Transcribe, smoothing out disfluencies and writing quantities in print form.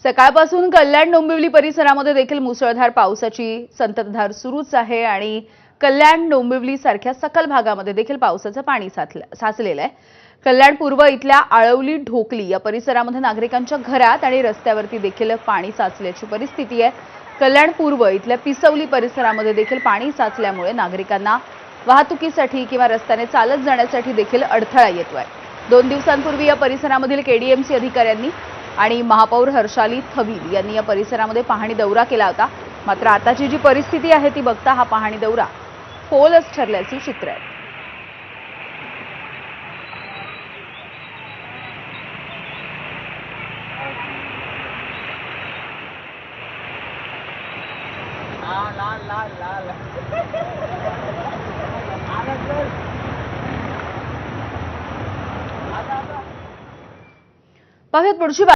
सकाळपासून कल्याण डोंबिवली परिसरामध्ये देखील मुसळधार पावसाची संततधार सुरूच आहे आणि कल्याण डोंबिवली सारख्या सखल भागामध्ये देखील पावसाचं पाणी साचलेलं आहे। कल्याण पूर्व इथल्या आळवली ढोकली या परिसरामध्ये नागरिकांच्या घरात आणि रस्त्यावरती देखील पाणी साचल्याची परिस्थिती आहे। कल्याण पूर्व इथल्या पिसवली परिसरामध्ये देखील पाणी साचल्यामुळे नागरिकांना वाहतुकीसाठी किंवा रस्त्याने चालत जाण्यासाठी देखील अडथळा येतोय। 2 दिवसांपूर्वी या परिसरामधील केडीएमसी अधिकाऱ्यांनी आणि महापौर हर्षाली थविल यांनी या परिसरामध्ये पाहणी दौरा केला होता। मात्र आताची जी परिस्थिती आहे ती बघता हा पाहणी दौरा फोलच ठरल्याचे चित्र आहे। पाहूयात पुढची